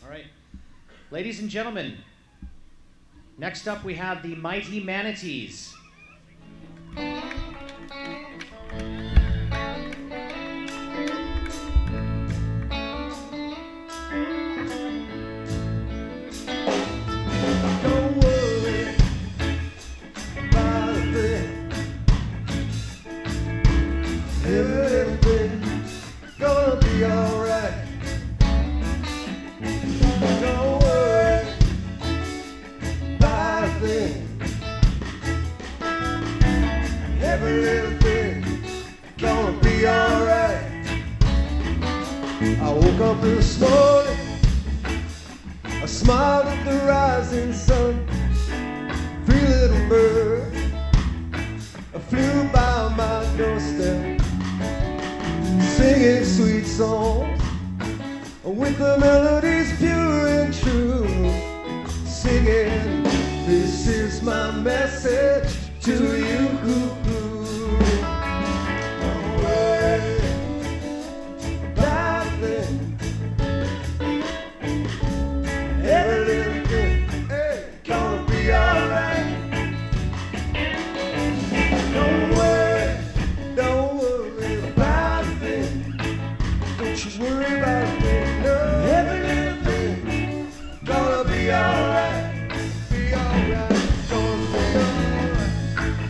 All right. Ladies and gentlemen, next up we have the mighty Manatees. Everything's gonna be alright. Don't worry about a thing. Every little thing's gonna be alright. I woke up this morning, I smiled at the rising sun. Three little birds flew by my doorstep, singing sweet songs with the melodies pure and true. Singing, this is my message to you. Don't worry about a thing. Every little thing ain't gonna be alright. Don't worry about a thing. Don't you worry about a thing. No. Every little thing gonna be alright. Be alright. Gonna be alright. Don't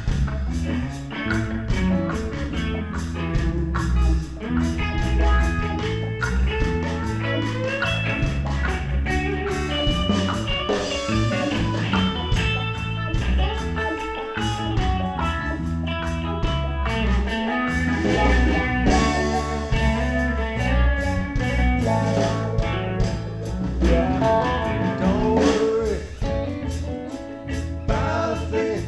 worry about a thing.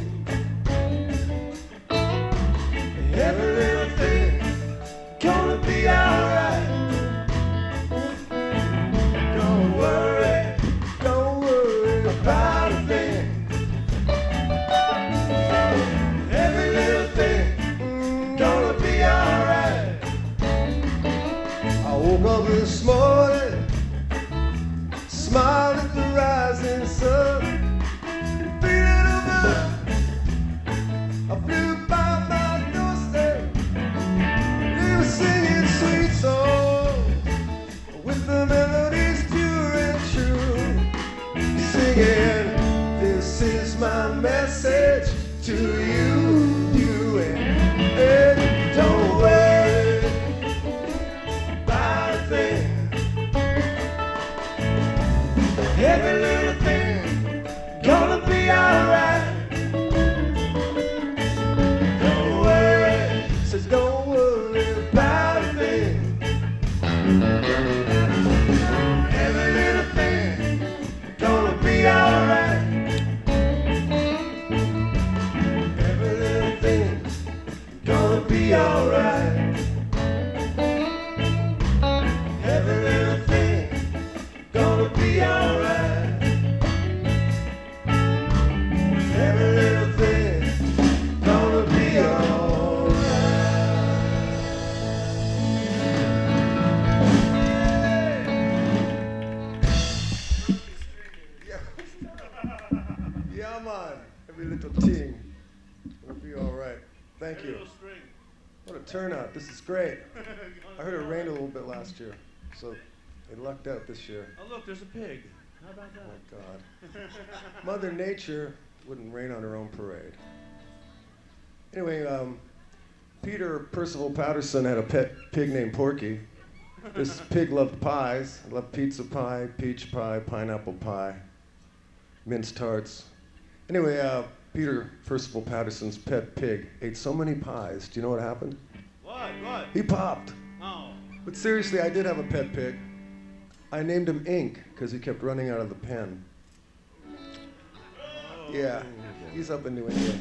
Every little thing gonna be alright. Don't worry about a thing. Every little thing gonna be alright. I woke up this morning, smiled at the rising sun. Three little birds, I flew by my doorstep. They were singing sweet songs with the melodies pure and true. Singing, this is my message to you, and don't worry about a thing. Every little thing gonna be alright. Don't worry, says don't worry about a thing. Every little thing gonna be alright. Every little thing gonna be alright. Every little thing gonna be alright. Every little thing gonna be alright. Yeah, man. Every little thing will be alright. Thank you. What a turnout. This is great. I heard it rained a little bit last year, so they lucked out this year. Oh, look, there's a pig. How about that? Oh my God. Mother Nature wouldn't rain on her own parade. Anyway, Peter Percival Patterson had a pet pig named Porky. This pig loved pies. Loved pizza pie, peach pie, pineapple pie, minced tarts. Anyway, Peter Percival Patterson's pet pig ate so many pies. Do you know what happened? What? He popped. Oh. But seriously, I did have a pet pig. I named him Ink because he kept running out of the pen. Yeah, he's up in New England.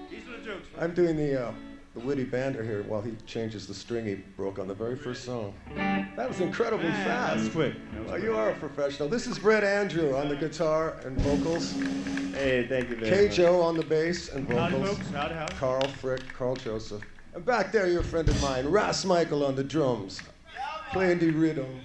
These are the jokes. I'm doing the witty banter here while he changes the string he broke on the very first song. That was incredibly That was fast. quick. Well, you are a professional. This is Brett Andrew on the guitar and vocals. Hey, thank you very K. much. Joe on the bass and Howdy, vocals. folks. Howdy. Carl Frick, Carl Joseph. And back there, your friend of mine, Ras Michael on the drums, playing the rhythm.